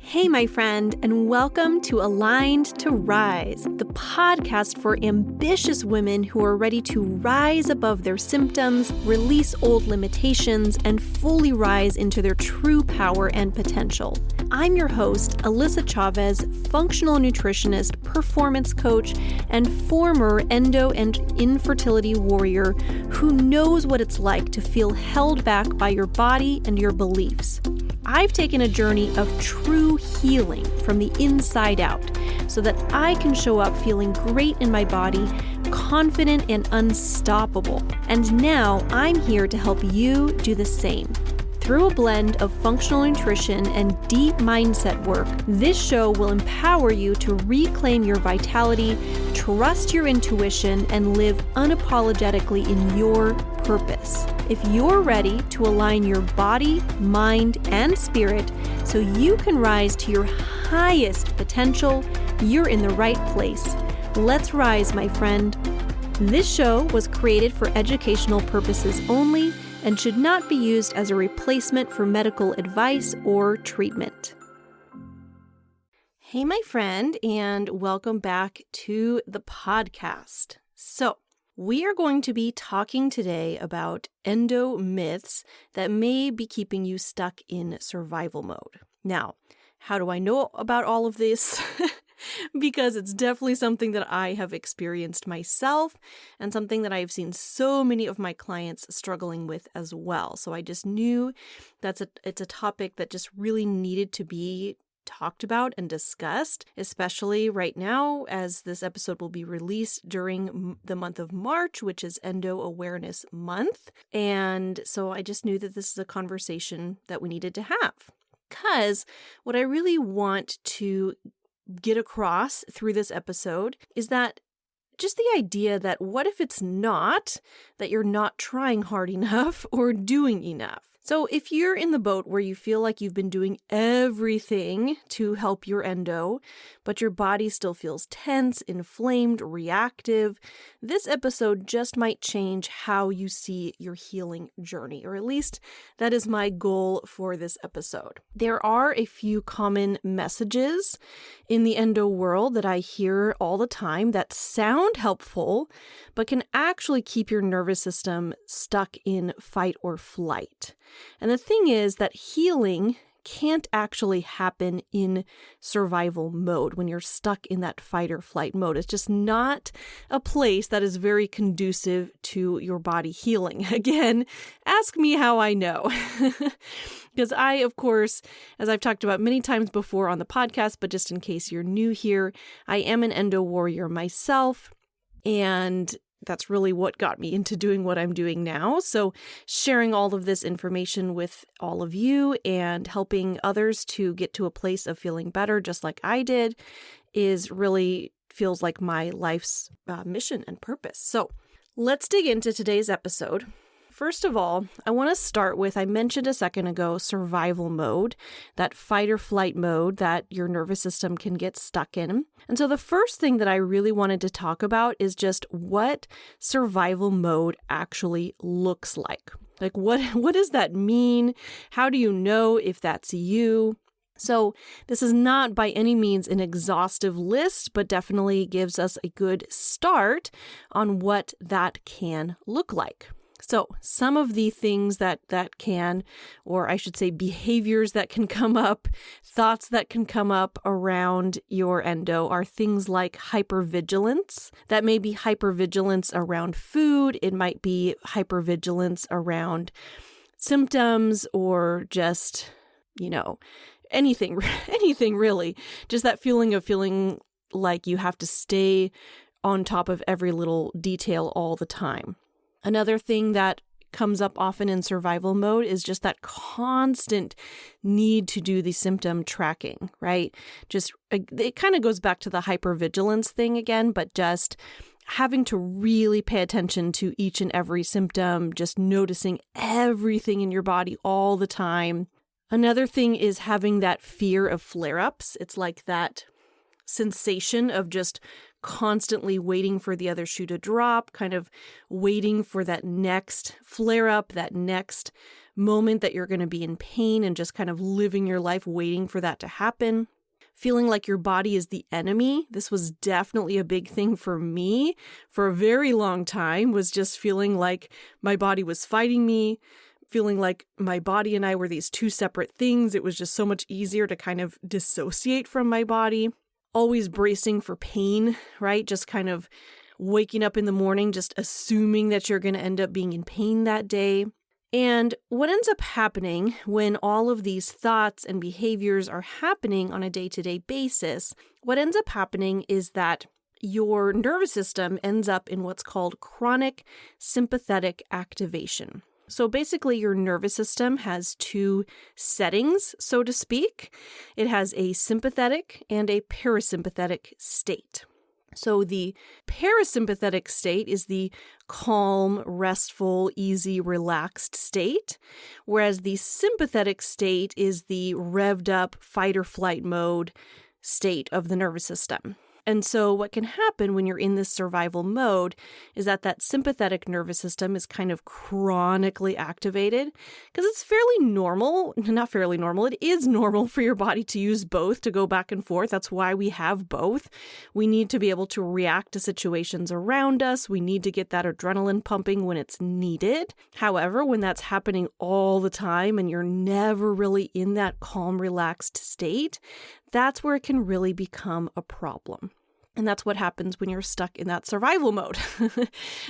Hey, my friend, and welcome to Aligned to Rise, the podcast for ambitious women who are ready to rise above their symptoms, release old limitations, and fully rise into their true power and potential. I'm your host, Alyssa Chavez, functional nutritionist, performance coach, and former endo and infertility warrior who knows what it's like to feel held back by your body and your beliefs. I've taken a journey of true healing from the inside out so that I can show up feeling great in my body, confident and unstoppable. And now I'm here to help you do the same. Through a blend of functional nutrition and deep mindset work, this show will empower you to reclaim your vitality, trust your intuition, and live unapologetically in your purpose. If you're ready to align your body, mind, and spirit so you can rise to your highest potential, you're in the right place. Let's rise, my friend. This show was created for educational purposes only and should not be used as a replacement for medical advice or treatment. Hey, my friend, and welcome back to the podcast. So, we are going to be talking today about endo myths that may be keeping you stuck in survival mode. Now, how do I know about all of this? Because it's definitely something that I have experienced myself and something that I've seen so many of my clients struggling with as well. So I just knew it's a topic that just really needed to be talked about and discussed, especially right now as this episode will be released during the month of March, which is Endo Awareness Month. And so I just knew that this is a conversation that we needed to have. Because what I really want to get across through this episode is that just the idea that what if it's not that you're not trying hard enough or doing enough? So if you're in the boat where you feel like you've been doing everything to help your endo, but your body still feels tense, inflamed, reactive, this episode just might change how you see your healing journey, or at least that is my goal for this episode. There are a few common messages in the endo world that I hear all the time that sound helpful, but can actually keep your nervous system stuck in fight or flight. And the thing is that healing can't actually happen in survival mode when you're stuck in that fight or flight mode. It's just not a place that is very conducive to your body healing. Again, ask me how I know. Because I, of course, as I've talked about many times before on the podcast, but just in case you're new here, I am an endo warrior myself. And that's really what got me into doing what I'm doing now. So sharing all of this information with all of you and helping others to get to a place of feeling better, just like I did, is really feels like my life's mission and purpose. So let's dig into today's episode. First of all, I want to start with, I mentioned a second ago, survival mode, that fight or flight mode that your nervous system can get stuck in. And so the first thing that I really wanted to talk about is just what survival mode actually looks like. Like, what does that mean? How do you know if that's you? So this is not by any means an exhaustive list, but definitely gives us a good start on what that can look like. So some of the things that can, or I should say behaviors that can come up, thoughts that can come up around your endo are things like hypervigilance. That may be hypervigilance around food. It might be hypervigilance around symptoms or just, anything really. Just that feeling of feeling like you have to stay on top of every little detail all the time. Another thing that comes up often in survival mode is just that constant need to do the symptom tracking, right? Just, it kind of goes back to the hypervigilance thing again, but just having to really pay attention to each and every symptom, just noticing everything in your body all the time. Another thing is having that fear of flare-ups. It's like that sensation of just constantly waiting for the other shoe to drop, kind of waiting for that next flare up, that next moment that you're going to be in pain and just kind of living your life waiting for that to happen. Feeling like your body is the enemy. This was definitely a big thing for me for a very long time, was just feeling like my body was fighting me, feeling like my body and I were these two separate things. It was just so much easier to kind of dissociate from my body. Always bracing for pain, right? Just kind of waking up in the morning, just assuming that you're going to end up being in pain that day. And what ends up happening when all of these thoughts and behaviors are happening on a day-to-day basis, what ends up happening is that your nervous system ends up in what's called chronic sympathetic activation. So basically, your nervous system has two settings, so to speak. It has a sympathetic and a parasympathetic state. So the parasympathetic state is the calm, restful, easy, relaxed state, whereas the sympathetic state is the revved up fight or flight mode state of the nervous system. And so what can happen when you're in this survival mode is that sympathetic nervous system is kind of chronically activated, because it's it is normal for your body to use both, to go back and forth. That's why we have both. We need to be able to react to situations around us. We need to get that adrenaline pumping when it's needed. However, when that's happening all the time and you're never really in that calm, relaxed state, that's where it can really become a problem. And that's what happens when you're stuck in that survival mode.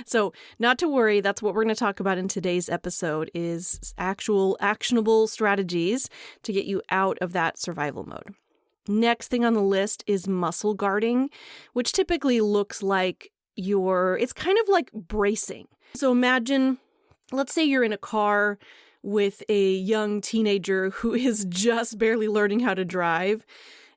So not to worry, that's what we're going to talk about in today's episode, is actual actionable strategies to get you out of that survival mode. Next thing on the list is muscle guarding, which typically looks like it's kind of like bracing. So imagine, let's say you're in a car with a young teenager who is just barely learning how to drive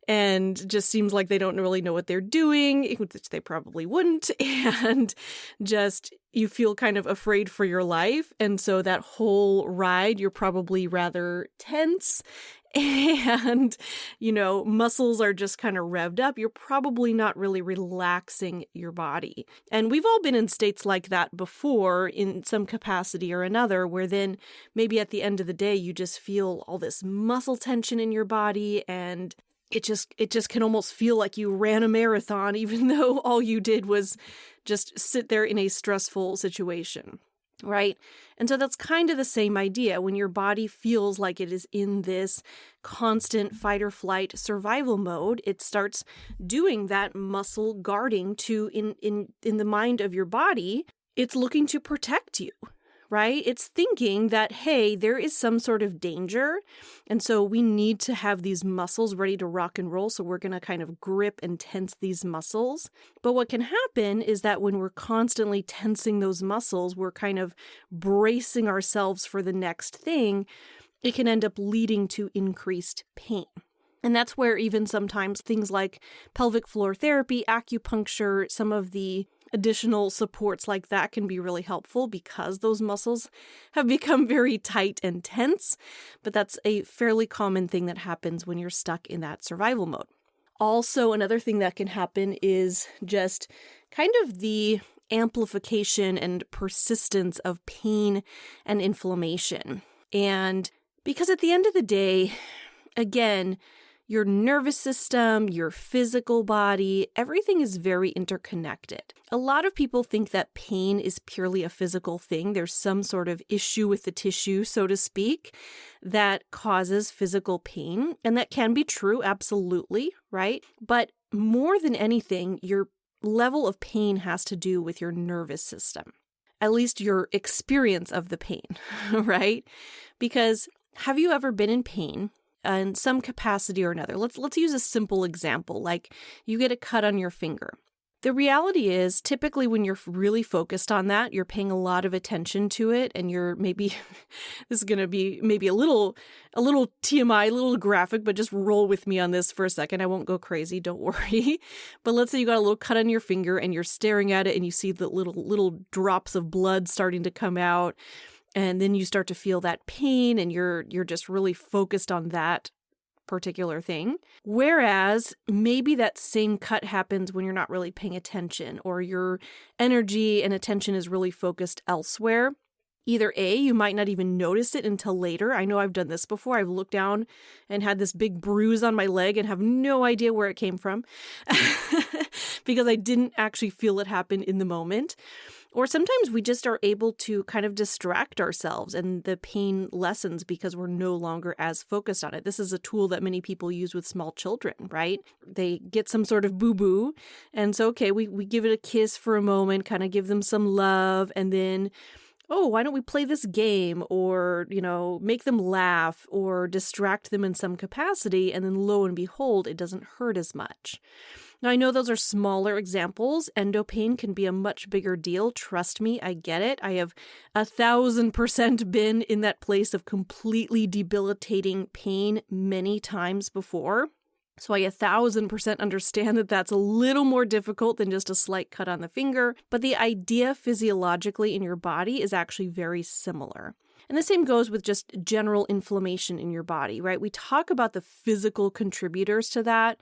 and just seems like they don't really know what they're doing, which they probably wouldn't, and just you feel kind of afraid for your life. And so that whole ride, you're probably rather tense and, muscles are just kind of revved up. You're probably not really relaxing your body. And we've all been in states like that before in some capacity or another, where then maybe at the end of the day, you just feel all this muscle tension in your body, and it just can almost feel like you ran a marathon, even though all you did was just sit there in a stressful situation, right? And so that's kind of the same idea. When your body feels like it is in this constant fight or flight survival mode, it starts doing that muscle guarding in the mind of your body. It's looking to protect you, right? It's thinking that, hey, there is some sort of danger, and so we need to have these muscles ready to rock and roll, so we're going to kind of grip and tense these muscles. But what can happen is that when we're constantly tensing those muscles, we're kind of bracing ourselves for the next thing, it can end up leading to increased pain. And that's where even sometimes things like pelvic floor therapy, acupuncture, some of the additional supports like that can be really helpful, because those muscles have become very tight and tense. But that's a fairly common thing that happens when you're stuck in that survival mode. Also, another thing that can happen is just kind of the amplification and persistence of pain and inflammation. And because at the end of the day, again, your nervous system, your physical body, everything is very interconnected. A lot of people think that pain is purely a physical thing. There's some sort of issue with the tissue, so to speak, that causes physical pain. And that can be true, absolutely, right? But more than anything, your level of pain has to do with your nervous system, at least your experience of the pain, right? Because have you ever been in pain in some capacity or another? Let's use a simple example, like you get a cut on your finger. The reality is, typically when you're really focused on that, you're paying a lot of attention to it, and you're maybe, this is going to be maybe a little TMI, a little graphic, but just roll with me on this for a second. I won't go crazy, don't worry. But let's say you got a little cut on your finger and you're staring at it and you see the little drops of blood starting to come out. And then you start to feel that pain, and you're just really focused on that particular thing. Whereas maybe that same cut happens when you're not really paying attention, or your energy and attention is really focused elsewhere. Either A, you might not even notice it until later. I know I've done this before. I've looked down and had this big bruise on my leg and have no idea where it came from because I didn't actually feel it happen in the moment. Or sometimes we just are able to kind of distract ourselves and the pain lessens because we're no longer as focused on it. This is a tool that many people use with small children, right? They get some sort of boo-boo. And so, okay, we give it a kiss for a moment, kind of give them some love, and then oh, why don't we play this game or, make them laugh or distract them in some capacity. And then lo and behold, it doesn't hurt as much. Now, I know those are smaller examples. Endo pain can be a much bigger deal. Trust me, I get it. I have 1,000% been in that place of completely debilitating pain many times before. So I 1,000% understand that that's a little more difficult than just a slight cut on the finger, but the idea physiologically in your body is actually very similar. And the same goes with just general inflammation in your body, right? We talk about the physical contributors to that,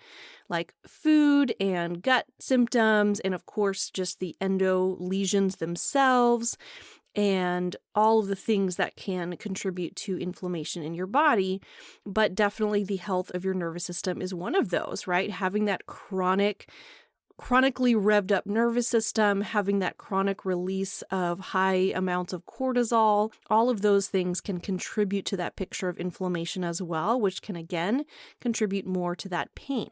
like food and gut symptoms, and of course, just the endo lesions themselves, and all of the things that can contribute to inflammation in your body. But definitely the health of your nervous system is one of those, right? Having that chronically revved up nervous system, having that chronic release of high amounts of cortisol, all of those things can contribute to that picture of inflammation as well, which can again contribute more to that pain.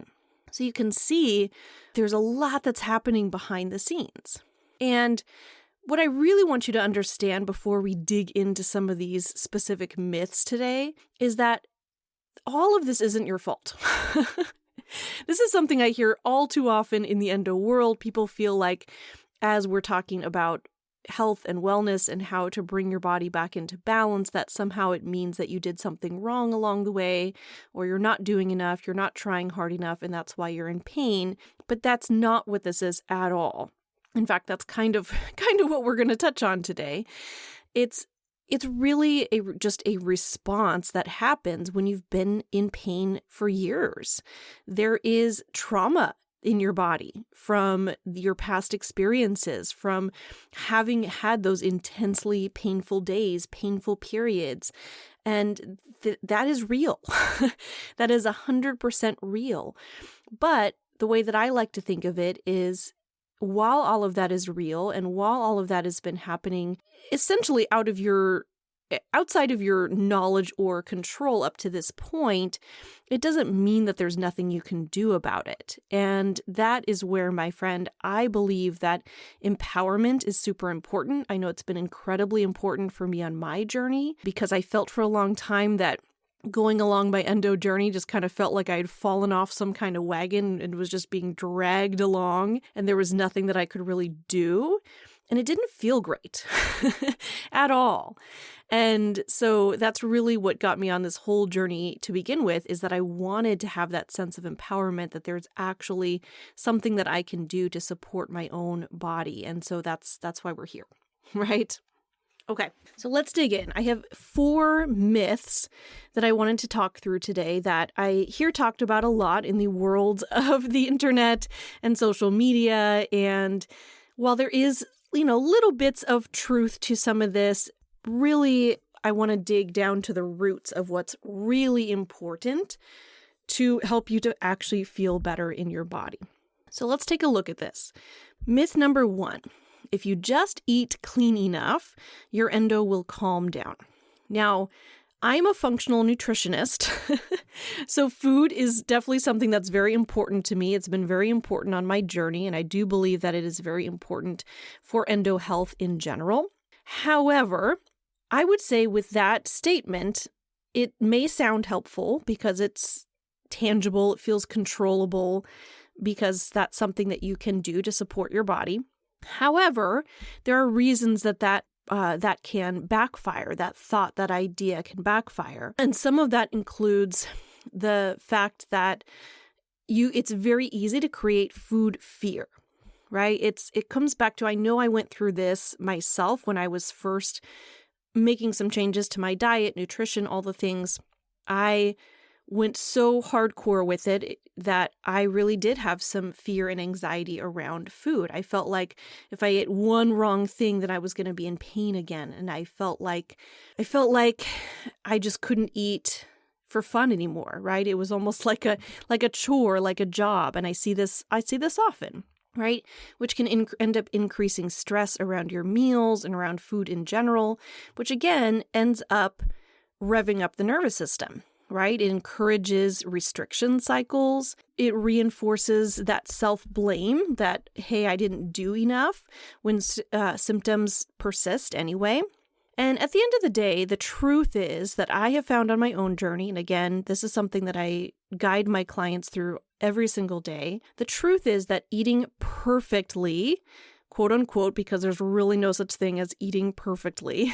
So you can see there's a lot that's happening behind the scenes. And what I really want you to understand before we dig into some of these specific myths today is that all of this isn't your fault. This is something I hear all too often in the endo world. People feel like as we're talking about health and wellness and how to bring your body back into balance, that somehow it means that you did something wrong along the way, or you're not doing enough, you're not trying hard enough, and that's why you're in pain. But that's not what this is at all. In fact, that's kind of what we're going to touch on today. It's really just a response that happens when you've been in pain for years. There is trauma in your body from your past experiences, from having had those intensely painful days, painful periods. And that is real. That is 100% real. But the way that I like to think of it is, while all of that is real and while all of that has been happening essentially outside of your knowledge or control up to this point, it doesn't mean that there's nothing you can do about it. And that is where, my friend, I believe that empowerment is super important. I know it's been incredibly important for me on my journey because I felt for a long time that going along my endo journey just kind of felt like I had fallen off some kind of wagon and was just being dragged along, and there was nothing that I could really do. And it didn't feel great at all. And so that's really what got me on this whole journey to begin with, is that I wanted to have that sense of empowerment, that there's actually something that I can do to support my own body. And so that's why we're here, right? Okay, so let's dig in. I have 4 myths that I wanted to talk through today that I hear talked about a lot in the world of the internet and social media. And while there is, little bits of truth to some of this, really, I want to dig down to the roots of what's really important to help you to actually feel better in your body. So let's take a look at this. Myth number 1. If you just eat clean enough, your endo will calm down. Now, I'm a functional nutritionist, so food is definitely something that's very important to me. It's been very important on my journey, and I do believe that it is very important for endo health in general. However, I would say with that statement, it may sound helpful because it's tangible, it feels controllable, because that's something that you can do to support your body. However, there are reasons that can backfire, that thought, that idea can backfire. And some of that includes the fact that it's very easy to create food fear, right? It comes back to, I know I went through this myself when I was first making some changes to my diet, nutrition, all the things. I went so hardcore with it. that I really did have some fear and anxiety around food. I felt like if I ate one wrong thing, then I was going to be in pain again. And I felt like I just couldn't eat for fun anymore, right? It was almost like a chore, like a job. And I see this often, right? Which can end up increasing stress around your meals and around food in general, which again ends up revving up the nervous system, right? It encourages restriction cycles. It reinforces that self-blame that, hey, I didn't do enough when symptoms persist anyway. And at the end of the day, the truth is that I have found on my own journey, and again, this is something that I guide my clients through every single day. The truth is that eating perfectly, quote unquote, because there's really no such thing as eating perfectly,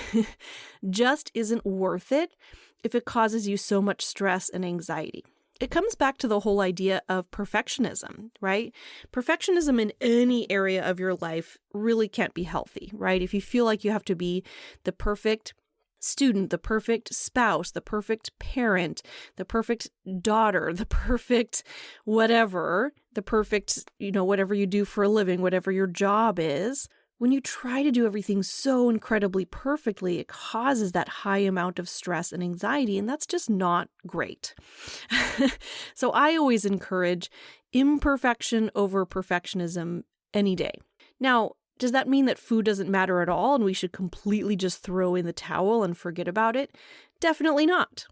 just isn't worth it if it causes you so much stress and anxiety. It comes back to the whole idea of perfectionism, right? Perfectionism in any area of your life really can't be healthy, right? If you feel like you have to be the perfect student, the perfect spouse, the perfect parent, the perfect daughter, the perfect whatever, the perfect, whatever you do for a living, whatever your job is, when you try to do everything so incredibly perfectly, it causes that high amount of stress and anxiety, and that's just not great. So I always encourage imperfection over perfectionism any day. Now, does that mean that food doesn't matter at all and we should completely just throw in the towel and forget about it? Definitely not.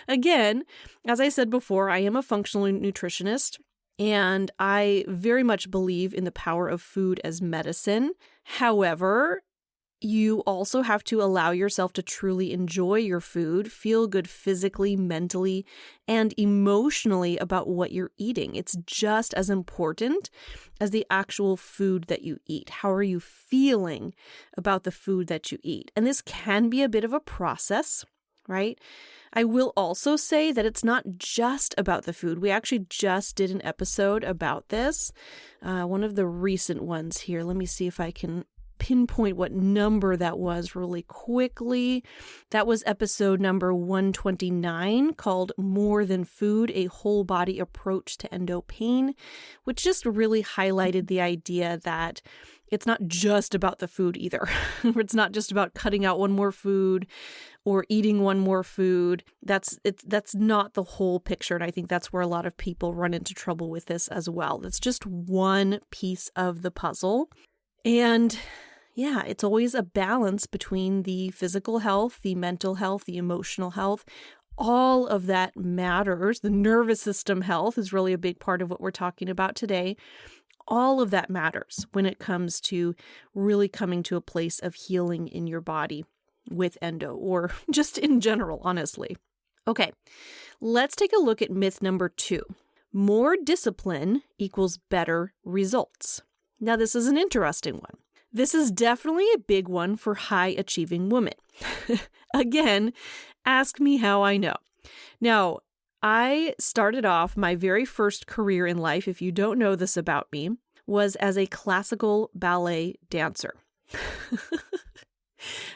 Again, as I said before, I am a functional nutritionist. And I very much believe in the power of food as medicine. However, you also have to allow yourself to truly enjoy your food, feel good physically, mentally, and emotionally about what you're eating. It's just as important as the actual food that you eat. How are you feeling about the food that you eat? And this can be a bit of a process, right? I will also say that it's not just about the food. We actually just did an episode about this, one of the recent ones here. Let me see if I can pinpoint what number that was really quickly. That was episode number 129, called More Than Food, a Whole Body Approach to Endo Pain, which just really highlighted the idea that it's not just about the food either. It's not just about cutting out one more food or eating one more food. That's not the whole picture. And I think that's where a lot of people run into trouble with this as well. That's just one piece of the puzzle. And yeah, it's always a balance between the physical health, the mental health, the emotional health. All of that matters. The nervous system health is really a big part of what we're talking about today. All of that matters when it comes to really coming to a place of healing in your body with endo, or just in general, honestly. Okay, let's take a look at myth number 2. More discipline equals better results. Now, this is an interesting one. This is definitely a big one for high-achieving women. Again, ask me how I know. Now, I started off my very first career in life, if you don't know this about me, was as a classical ballet dancer.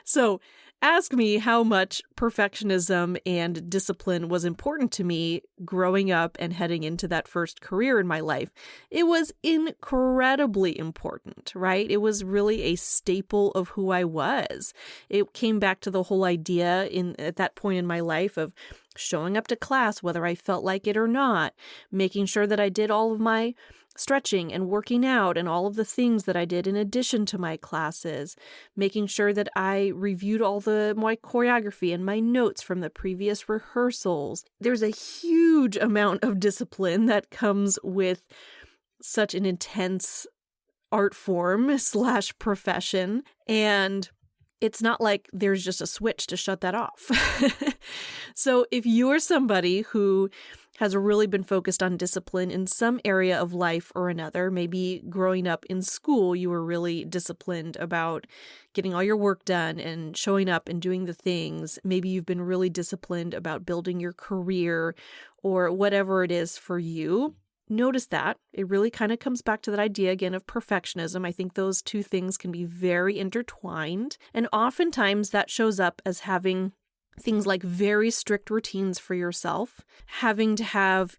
So ask me how much perfectionism and discipline was important to me growing up and heading into that first career in my life. It was incredibly important, right? It was really a staple of who I was. It came back to the whole idea at that point in my life of showing up to class, whether I felt like it or not, making sure that I did all of my stretching and working out and all of the things that I did in addition to my classes, making sure that I reviewed all my choreography and my notes from the previous rehearsals. There's a huge amount of discipline that comes with such an intense art form / profession, and it's not like there's just a switch to shut that off. So if you're somebody who has really been focused on discipline in some area of life or another, maybe growing up in school, you were really disciplined about getting all your work done and showing up and doing the things. Maybe you've been really disciplined about building your career or whatever it is for you. Notice that it really kind of comes back to that idea again of perfectionism. I think those two things can be very intertwined. And oftentimes that shows up as having things like very strict routines for yourself, having to have,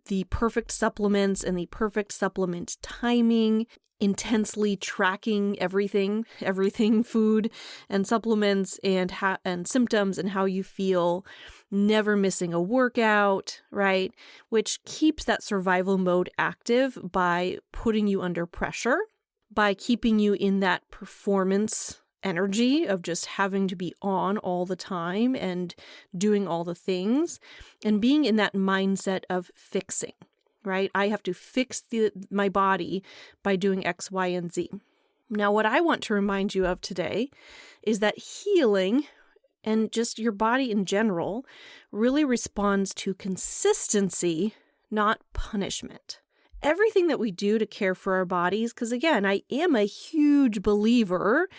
the perfect supplements and the perfect supplement timing, intensely tracking everything food and supplements and symptoms and how you feel, never missing a workout, right? Which keeps that survival mode active by putting you under pressure, by keeping you in that performance energy of just having to be on all the time and doing all the things and being in that mindset of fixing, right? I have to fix my body by doing X, Y, and Z. Now, what I want to remind you of today is that healing and just your body in general really responds to consistency, not punishment. Everything that we do to care for our bodies, because again, I am a huge believer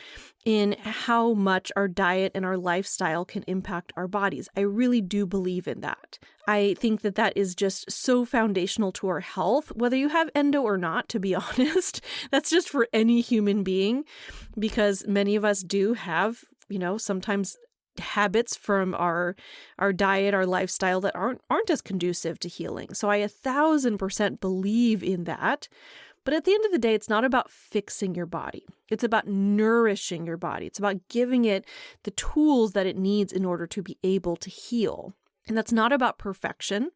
in how much our diet and our lifestyle can impact our bodies. I really do believe in that. I think that that is just so foundational to our health, whether you have endo or not, to be honest. That's just for any human being, because many of us do have, sometimes habits from our diet, our lifestyle that aren't as conducive to healing. So I 1,000% believe in that. But at the end of the day, it's not about fixing your body. It's about nourishing your body. It's about giving it the tools that it needs in order to be able to heal. And that's not about perfection.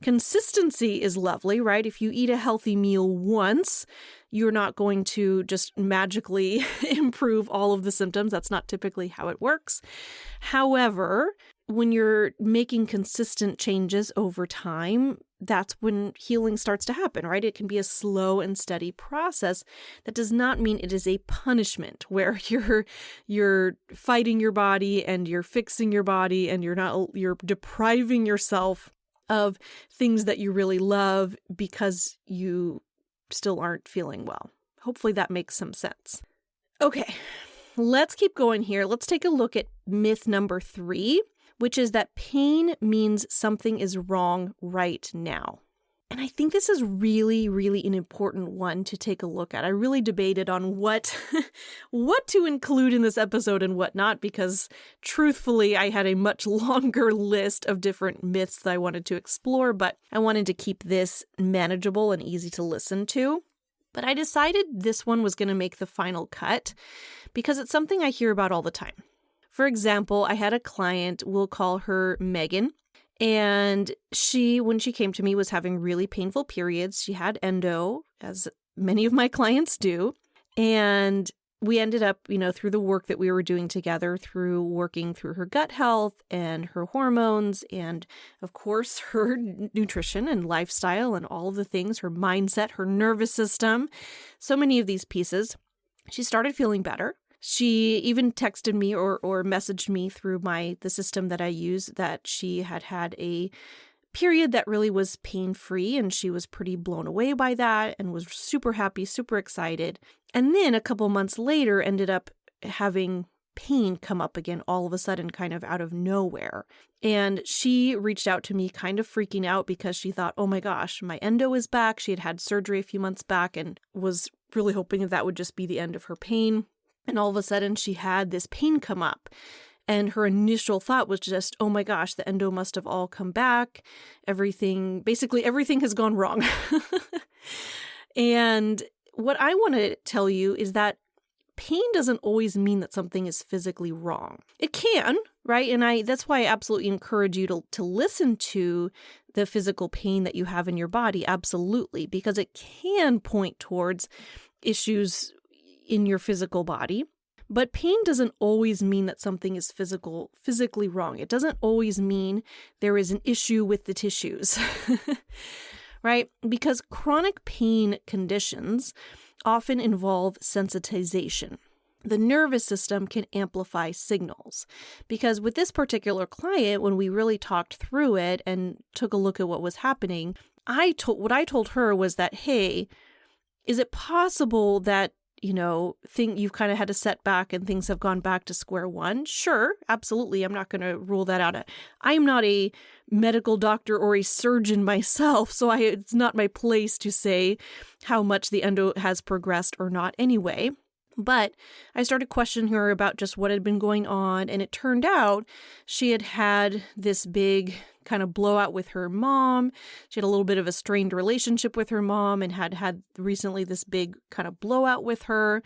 Consistency is lovely, right? If you eat a healthy meal once, you're not going to just magically improve all of the symptoms. That's not typically how it works. However, when you're making consistent changes over time, that's when healing starts to happen, right? It can be a slow and steady process. That does not mean it is a punishment where you're fighting your body and you're fixing your body and you're depriving yourself of things that you really love because you still aren't feeling well. Hopefully that makes some sense. Okay, let's keep going here. Let's take a look at myth number 3, which is that pain means something is wrong right now. And I think this is really, really an important one to take a look at. I really debated on what to include in this episode and what not, because truthfully, I had a much longer list of different myths that I wanted to explore, but I wanted to keep this manageable and easy to listen to. But I decided this one was going to make the final cut because it's something I hear about all the time. For example, I had a client, we'll call her Megan, and when she came to me, was having really painful periods. She had endo, as many of my clients do, and we ended up, through the work that we were doing together, through working through her gut health and her hormones and, of course, her nutrition and lifestyle and all of the things, her mindset, her nervous system, so many of these pieces, she started feeling better. She even texted me or messaged me through the system that I use that she had a period that really was pain-free, and she was pretty blown away by that and was super happy, super excited. And then a couple months later ended up having pain come up again all of a sudden, kind of out of nowhere. And she reached out to me kind of freaking out because she thought, oh my gosh, my endo is back. She had had surgery a few months back and was really hoping that would just be the end of her pain. And all of a sudden she had this pain come up. And her initial thought was just, oh my gosh, the endo must have all come back. Basically everything has gone wrong. And what I want to tell you is that pain doesn't always mean that something is physically wrong. It can, right? And that's why I absolutely encourage you to listen to the physical pain that you have in your body, absolutely, because it can point towards issues in your physical body. But pain doesn't always mean that something is physically wrong. It doesn't always mean there is an issue with the tissues, right? Because chronic pain conditions often involve sensitization. The nervous system can amplify signals. Because with this particular client, when we really talked through it and took a look at what was happening, what I told her was that, hey, is it possible that you've kind of had a setback and things have gone back to square one? Sure, absolutely. I'm not going to rule that out. I'm not a medical doctor or a surgeon myself, so it's not my place to say how much the endo has progressed or not anyway. But I started questioning her about just what had been going on, and it turned out she had had this big kind of blowout with her mom. She had a little bit of a strained relationship with her mom and had recently this big kind of blowout with her,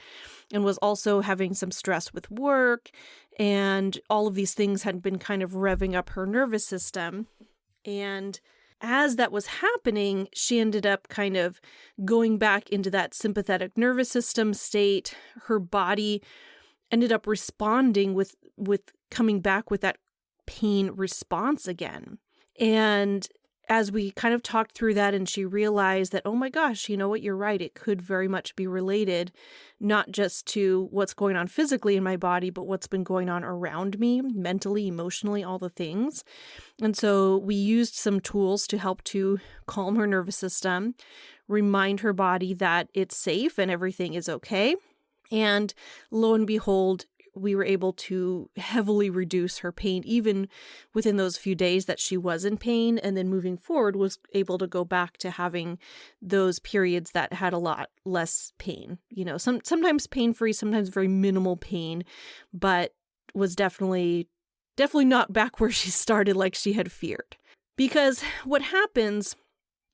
and was also having some stress with work, and all of these things had been kind of revving up her nervous system. And as that was happening, she ended up kind of going back into that sympathetic nervous system state. Her body ended up responding with coming back with that pain response again. And as we kind of talked through that, and she realized that, oh my gosh, you know what, you're right. It could very much be related, not just to what's going on physically in my body, but what's been going on around me, mentally, emotionally, all the things. And so we used some tools to help to calm her nervous system, remind her body that it's safe and everything is okay. And lo and behold, we were able to heavily reduce her pain, even within those few days that she was in pain. And then moving forward, was able to go back to having those periods that had a lot less pain. You know, sometimes pain-free, sometimes very minimal pain, but was definitely not back where she started like she had feared. Because what happens,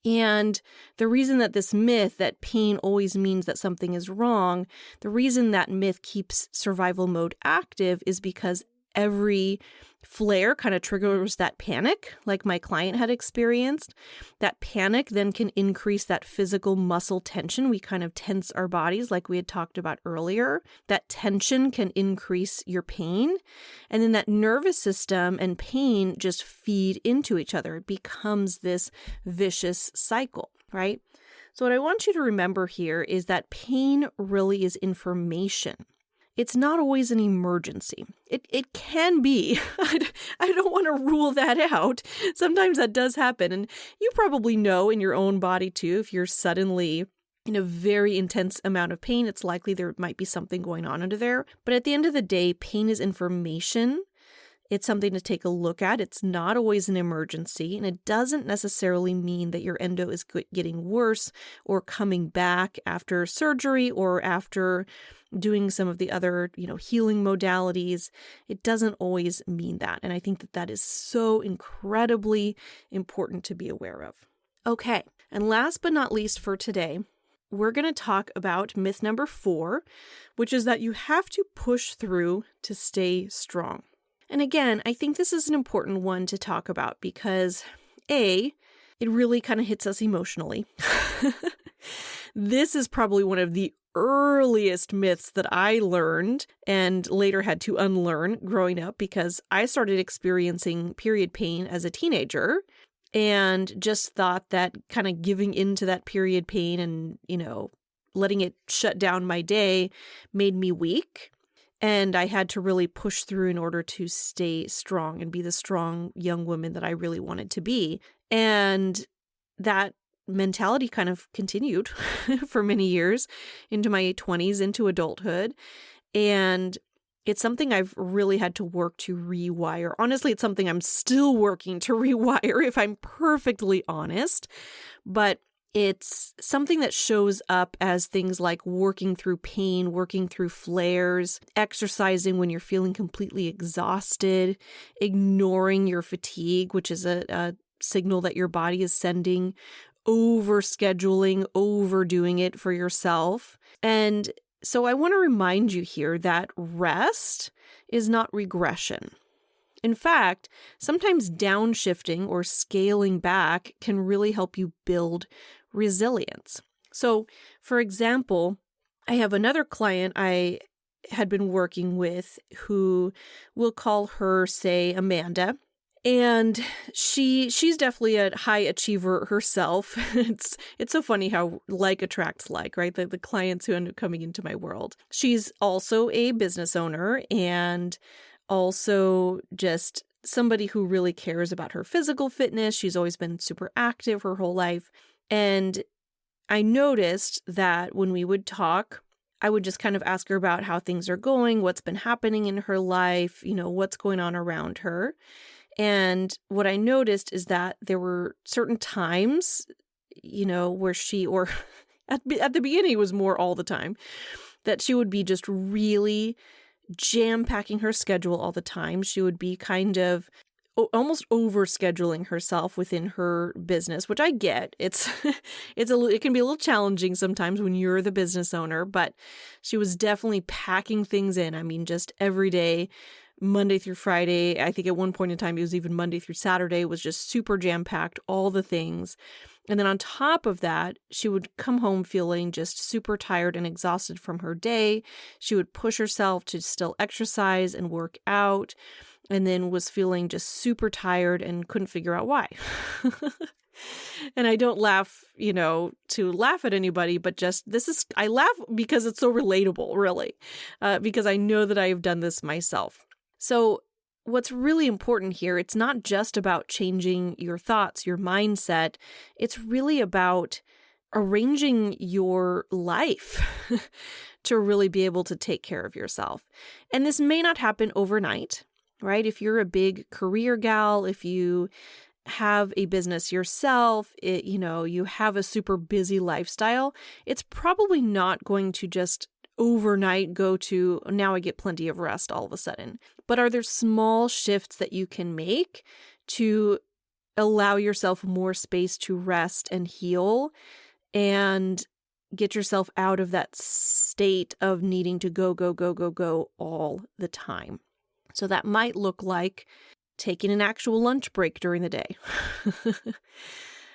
and the reason that this myth that pain always means that something is wrong, the reason that myth keeps survival mode active is because every flare kind of triggers that panic, like my client had experienced. That panic then can increase that physical muscle tension. We kind of tense our bodies like we had talked about earlier. That tension can increase your pain. And then that nervous system and pain just feed into each other. It becomes this vicious cycle, right? So what I want you to remember here is that pain really is information. It's not always an emergency. It can be. I don't want to rule that out. Sometimes that does happen. And you probably know in your own body too, if you're suddenly in a very intense amount of pain, it's likely there might be something going on under there. But at the end of the day, pain is information. It's something to take a look at. It's not always an emergency, and it doesn't necessarily mean that your endo is getting worse or coming back after surgery or after doing some of the other, healing modalities. It doesn't always mean that. And I think that that is so incredibly important to be aware of. Okay. And last but not least for today, we're going to talk about myth number 4, which is that you have to push through to stay strong. And again, I think this is an important one to talk about because it really kind of hits us emotionally. This is probably one of the earliest myths that I learned and later had to unlearn growing up because I started experiencing period pain as a teenager and just thought that kind of giving into that period pain and, letting it shut down my day made me weak. And I had to really push through in order to stay strong and be the strong young woman that I really wanted to be. And that mentality kind of continued for many years into my 20s, into adulthood. And it's something I've really had to work to rewire. Honestly, it's something I'm still working to rewire, if I'm perfectly honest. But it's something that shows up as things like working through pain, working through flares, exercising when you're feeling completely exhausted, ignoring your fatigue, which is a signal that your body is sending, overscheduling, overdoing it for yourself. And so I want to remind you here that rest is not regression. In fact, sometimes downshifting or scaling back can really help you build resilience. So, for example, I have another client I had been working with who we'll call her, say, Amanda. And she's definitely a high achiever herself. It's so funny how like attracts like, right? The clients who end up coming into my world. She's also a business owner and also just somebody who really cares about her physical fitness. She's always been super active her whole life. And I noticed that when we would talk, I would just kind of ask her about how things are going, what's been happening in her life, what's going on around her. And what I noticed is that there were certain times, where she, or at the beginning it was more all the time, that she would be just really jam-packing her schedule all the time. She would be kind of almost over-scheduling herself within her business, which I get. It can be a little challenging sometimes when you're the business owner, but she was definitely packing things in. I mean, just every day, Monday through Friday. I think at one point in time, it was even Monday through Saturday, was just super jam-packed, all the things. And then on top of that, she would come home feeling just super tired and exhausted from her day. She would push herself to still exercise and work out, and then was feeling just super tired and couldn't figure out why. And I don't laugh, to laugh at anybody, but I laugh because it's so relatable, really, because I know that I have done this myself. So what's really important here, it's not just about changing your thoughts, your mindset. It's really about arranging your life to really be able to take care of yourself. And this may not happen overnight, right? If you're a big career gal, if you have a business yourself, you have a super busy lifestyle, it's probably not going to just overnight go to, now I get plenty of rest all of a sudden. But are there small shifts that you can make to allow yourself more space to rest and heal and get yourself out of that state of needing to go all the time? So that might look like taking an actual lunch break during the day,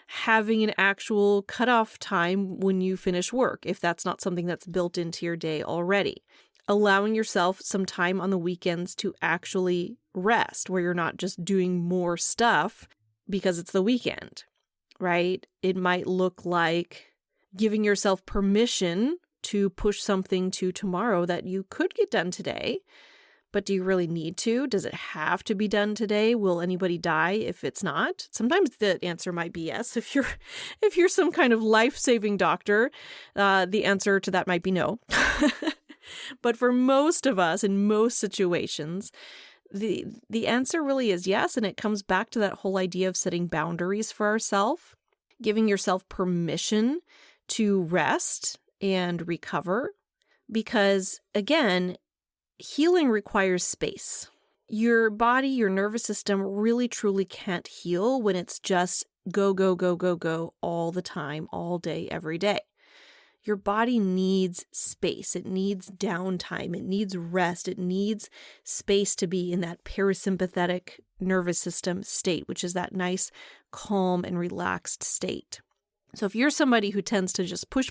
having an actual cutoff time when you finish work, if that's not something that's built into your day already, allowing yourself some time on the weekends to actually rest, where you're not just doing more stuff because it's the weekend, right? It might look like giving yourself permission to push something to tomorrow that you could get done today. But do you really need to? Does it have to be done today? Will anybody die if it's not? Sometimes the answer might be yes. If you're some kind of life-saving doctor, the answer to that might be no. But for most of us, in most situations, the answer really is yes. And it comes back to that whole idea of setting boundaries for ourselves, giving yourself permission to rest and recover. Because again, healing requires space. Your body, your nervous system really truly can't heal when it's just go all the time, all day, every day. Your body needs space. It needs downtime. It needs rest. It needs space to be in that parasympathetic nervous system state, which is that nice, calm and relaxed state. So if you're somebody who tends to just push,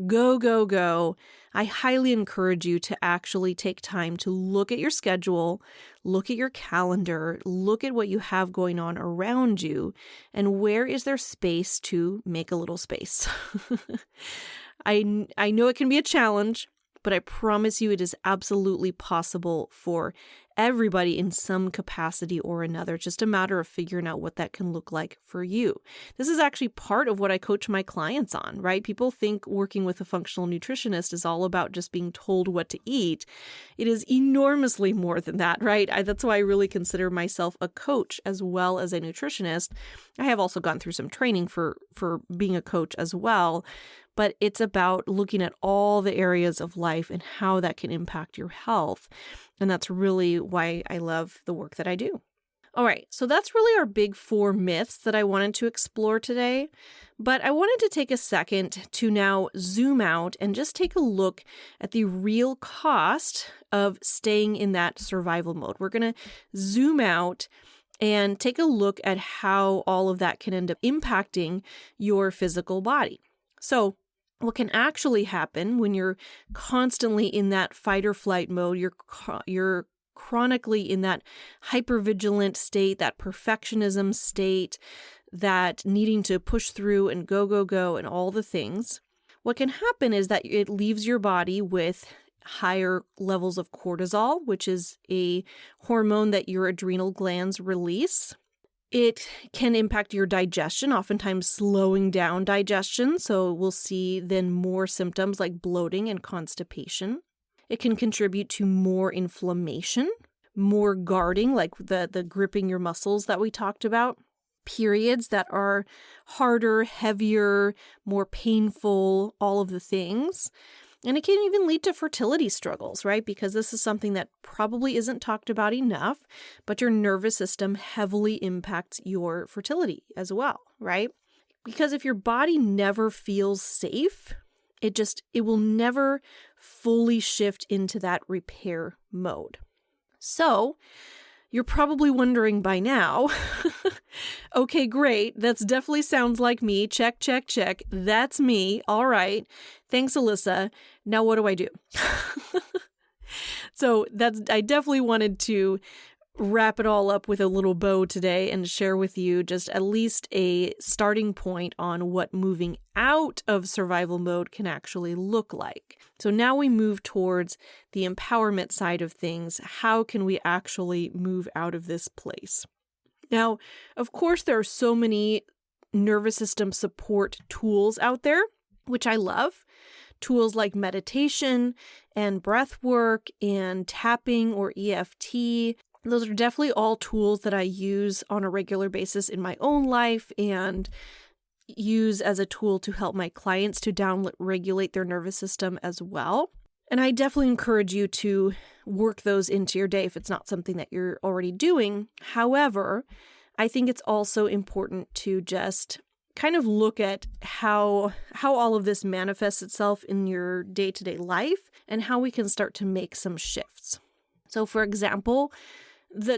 go, I highly encourage you to actually take time to look at your schedule, look at your calendar, look at what you have going on around you, and where is there space to make a little space. I know it can be a challenge, but I promise you it is absolutely possible for everybody in some capacity or another. It's just a matter of figuring out what that can look like for you. This is actually part of what I coach my clients on, right? People think working with a functional nutritionist is all about just being told what to eat. It is enormously more than that, right? That's why I really consider myself a coach as well as a nutritionist. I have also gone through some training for being a coach as well. But it's about looking at all the areas of life and how that can impact your health. And that's really why I love the work that I do. All right, so that's really our big 4 myths that I wanted to explore today. But I wanted to take a second to now zoom out and just take a look at the real cost of staying in that survival mode. We're going to zoom out and take a look at how all of that can end up impacting your physical body. So what can actually happen when you're constantly in that fight or flight mode, you're chronically in that hypervigilant state, that perfectionism state, that needing to push through and go, and all the things. What can happen is that it leaves your body with higher levels of cortisol, which is a hormone that your adrenal glands release. It can impact your digestion, oftentimes slowing down digestion. So we'll see then more symptoms like bloating and constipation. It can contribute to more inflammation, more guarding, like the gripping your muscles that we talked about. Periods that are harder, heavier, more painful, all of the things. And it can even lead to fertility struggles, right? Because this is something that probably isn't talked about enough, but your nervous system heavily impacts your fertility as well, right? Because if your body never feels safe, it will never fully shift into that repair mode. So you're probably wondering by now, okay, great. That's definitely sounds like me. Check, check, check. That's me. All right. Thanks, Alyssa. Now what do I do? So I definitely wanted to wrap it all up with a little bow today and share with you just at least a starting point on what moving out of survival mode can actually look like. So now we move towards the empowerment side of things. How can we actually move out of this place? Now, of course, there are so many nervous system support tools out there, which I love. Tools like meditation and breath work and tapping or EFT. Those are definitely all tools that I use on a regular basis in my own life and use as a tool to help my clients to down-regulate their nervous system as well. And I definitely encourage you to work those into your day if it's not something that you're already doing. However, I think it's also important to just kind of look at how all of this manifests itself in your day-to-day life and how we can start to make some shifts. So for example,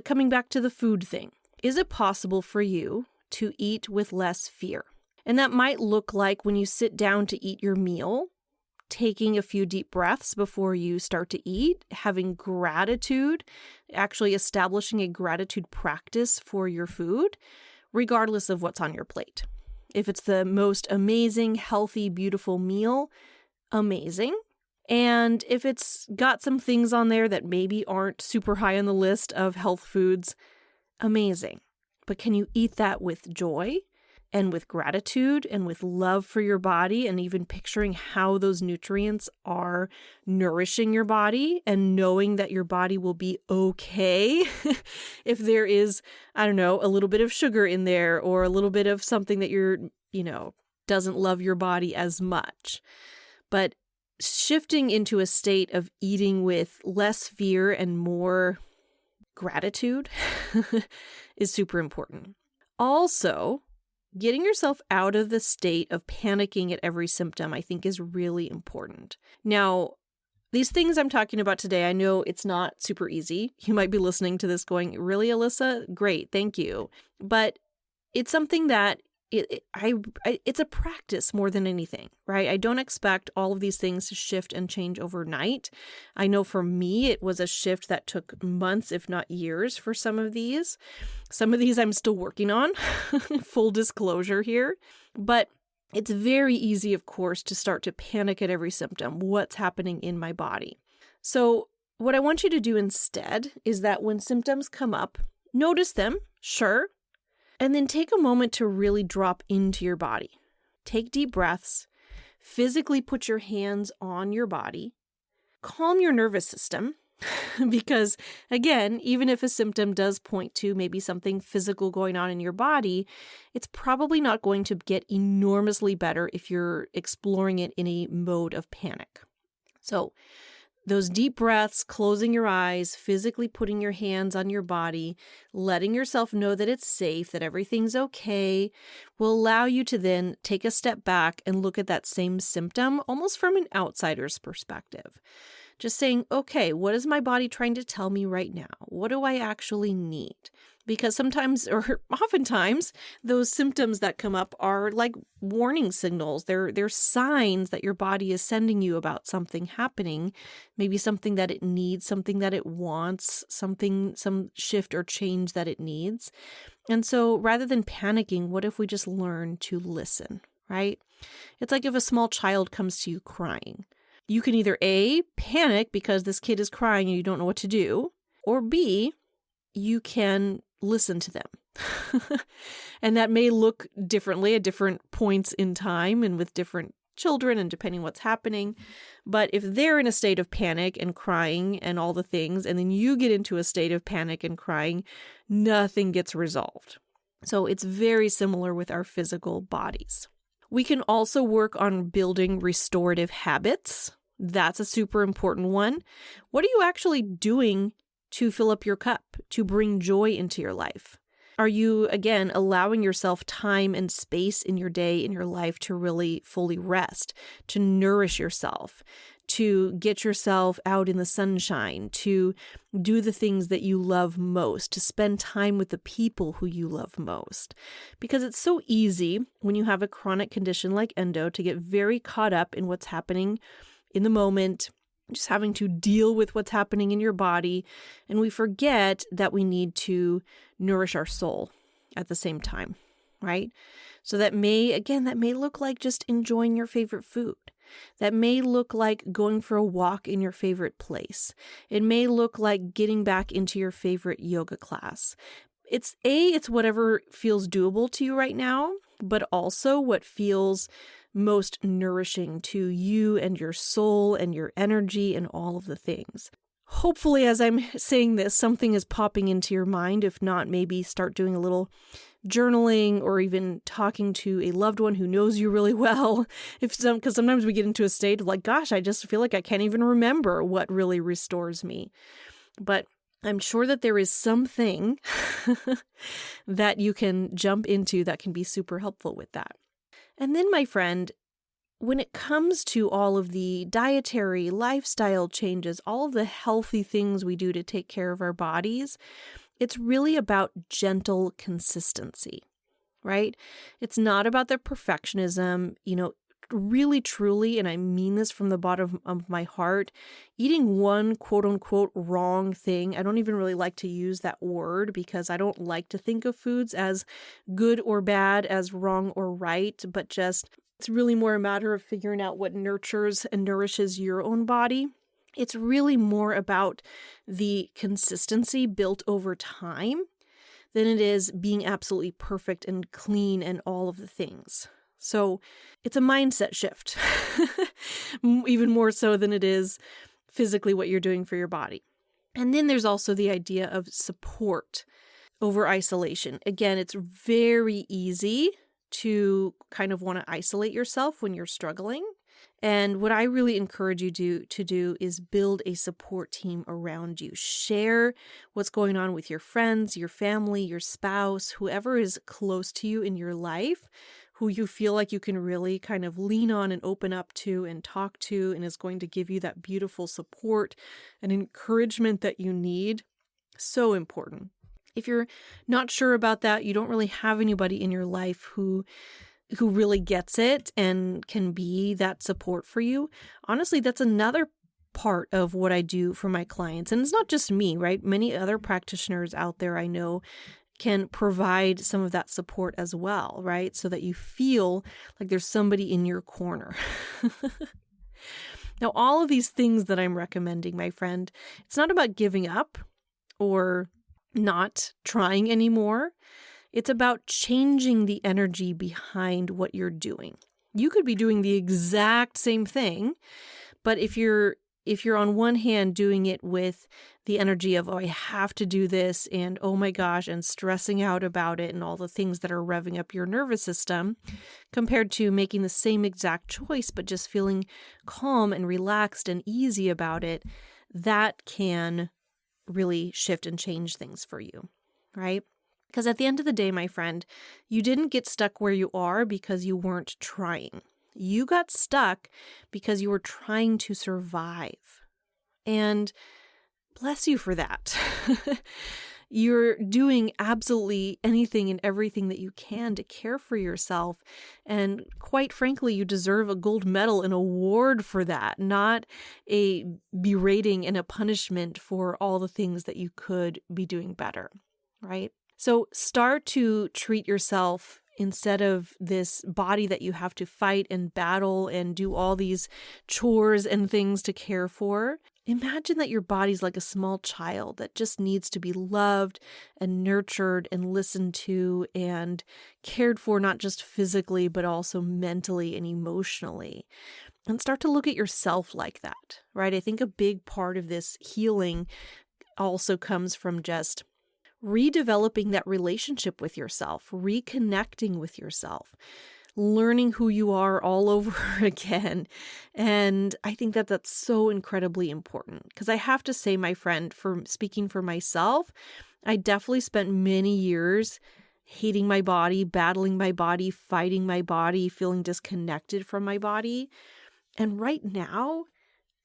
coming back to the food thing, is it possible for you to eat with less fear? And that might look like when you sit down to eat your meal, taking a few deep breaths before you start to eat, having gratitude, actually establishing a gratitude practice for your food, regardless of what's on your plate. If it's the most amazing, healthy, beautiful meal, amazing. And if it's got some things on there that maybe aren't super high on the list of health foods, amazing. But can you eat that with joy and with gratitude and with love for your body and even picturing how those nutrients are nourishing your body and knowing that your body will be okay if there is, I don't know, a little bit of sugar in there or a little bit of something that doesn't love your body as much. But shifting into a state of eating with less fear and more gratitude is super important. Also, getting yourself out of the state of panicking at every symptom, I think, is really important. Now, these things I'm talking about today, I know it's not super easy. You might be listening to this going, really, Alyssa? Great, thank you. But it's something that it's a practice more than anything, right? I don't expect all of these things to shift and change overnight. I know for me, it was a shift that took months, if not years, for some of these. Some of these I'm still working on, full disclosure here. But it's very easy, of course, to start to panic at every symptom. What's happening in my body? So what I want you to do instead is that when symptoms come up, notice them, sure. And then take a moment to really drop into your body. Take deep breaths, physically put your hands on your body, calm your nervous system, because again, even if a symptom does point to maybe something physical going on in your body, it's probably not going to get enormously better if you're exploring it in a mode of panic. So those deep breaths, closing your eyes, physically putting your hands on your body, letting yourself know that it's safe, that everything's okay, will allow you to then take a step back and look at that same symptom almost from an outsider's perspective. Just saying, okay, what is my body trying to tell me right now? What do I actually need? Because sometimes, or oftentimes, those symptoms that come up are like warning signals. They're signs that your body is sending you about something happening, maybe something that it needs, something that it wants, some shift or change that it needs. And so rather than panicking, what if we just learn to listen, right? It's like if a small child comes to you crying. You can either A, panic because this kid is crying and you don't know what to do, or B, you can listen to them. And that may look differently at different points in time and with different children and depending what's happening. But if they're in a state of panic and crying and all the things, and then you get into a state of panic and crying, nothing gets resolved. So it's very similar with our physical bodies. We can also work on building restorative habits That's a super important one. What are you actually doing to fill up your cup, to bring joy into your life? Are you, again, allowing yourself time and space in your day, in your life to really fully rest, to nourish yourself, to get yourself out in the sunshine, to do the things that you love most, to spend time with the people who you love most? Because it's so easy when you have a chronic condition like endo to get very caught up in what's happening in the moment, just having to deal with what's happening in your body. And we forget that we need to nourish our soul at the same time, right? So that may look like just enjoying your favorite food. That may look like going for a walk in your favorite place. It may look like getting back into your favorite yoga class. It's whatever feels doable to you right now, but also what feels most nourishing to you and your soul and your energy and all of the things. Hopefully, as I'm saying this, something is popping into your mind. If not, maybe start doing a little journaling or even talking to a loved one who knows you really well. Because sometimes we get into a state of like, gosh, I just feel like I can't even remember what really restores me. But I'm sure that there is something that you can jump into that can be super helpful with that. And then, my friend, when it comes to all of the dietary, lifestyle changes, all of the healthy things we do to take care of our bodies, it's really about gentle consistency, right? It's not about the perfectionism, really, truly, and I mean this from the bottom of my heart, eating one quote unquote wrong thing. I don't even really like to use that word because I don't like to think of foods as good or bad, as wrong or right, but just it's really more a matter of figuring out what nurtures and nourishes your own body. It's really more about the consistency built over time than it is being absolutely perfect and clean and all of the things. So it's a mindset shift, even more so than it is physically what you're doing for your body. And then there's also the idea of support over isolation. Again, it's very easy to kind of want to isolate yourself when you're struggling. And what I really encourage you to do is build a support team around you. Share what's going on with your friends, your family, your spouse, whoever is close to you in your life, who you feel like you can really kind of lean on and open up to and talk to and is going to give you that beautiful support and encouragement that you need. So important. If you're not sure about that, you don't really have anybody in your life who really gets it and can be that support for you. Honestly, that's another part of what I do for my clients. And it's not just me, right? Many other practitioners out there I know can provide some of that support as well, right? So that you feel like there's somebody in your corner. Now, all of these things that I'm recommending, my friend, it's not about giving up or not trying anymore. It's about changing the energy behind what you're doing. You could be doing the exact same thing, but if you're on one hand doing it with the energy of, oh, I have to do this, and oh my gosh, and stressing out about it and all the things that are revving up your nervous system, compared to making the same exact choice, but just feeling calm and relaxed and easy about it, that can really shift and change things for you, right? Because at the end of the day, my friend, you didn't get stuck where you are because you weren't trying. You got stuck because you were trying to survive. And bless you for that. You're doing absolutely anything and everything that you can to care for yourself. And quite frankly, you deserve a gold medal, an award for that, not a berating and a punishment for all the things that you could be doing better, right? So start to treat yourself instead of this body that you have to fight and battle and do all these chores and things to care for. Imagine that your body's like a small child that just needs to be loved and nurtured and listened to and cared for, not just physically, but also mentally and emotionally. And start to look at yourself like that, right? I think a big part of this healing also comes from just redeveloping that relationship with yourself, reconnecting with yourself, learning who you are all over again. And I think that that's so incredibly important because I have to say, my friend, for speaking for myself, I definitely spent many years hating my body, battling my body, fighting my body, feeling disconnected from my body. And right now,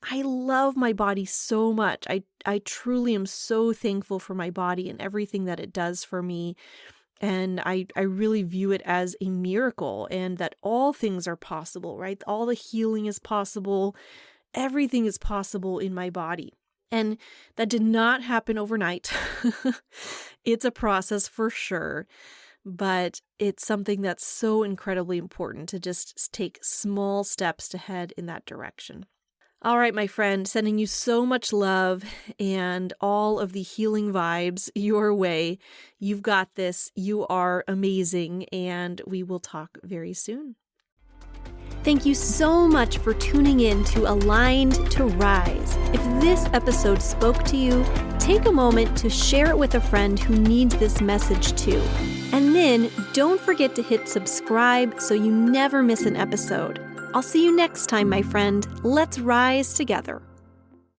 I love my body so much. I truly am so thankful for my body and everything that it does for me. And I really view it as a miracle and that all things are possible, right? All the healing is possible. Everything is possible in my body. And that did not happen overnight. It's a process for sure, but it's something that's so incredibly important to just take small steps to head in that direction. All right, my friend, sending you so much love and all of the healing vibes your way. You've got this. You are amazing, and we will talk very soon. Thank you so much for tuning in to Aligned to Rise. If this episode spoke to you, take a moment to share it with a friend who needs this message too. And then don't forget to hit subscribe so you never miss an episode. I'll see you next time, my friend. Let's rise together.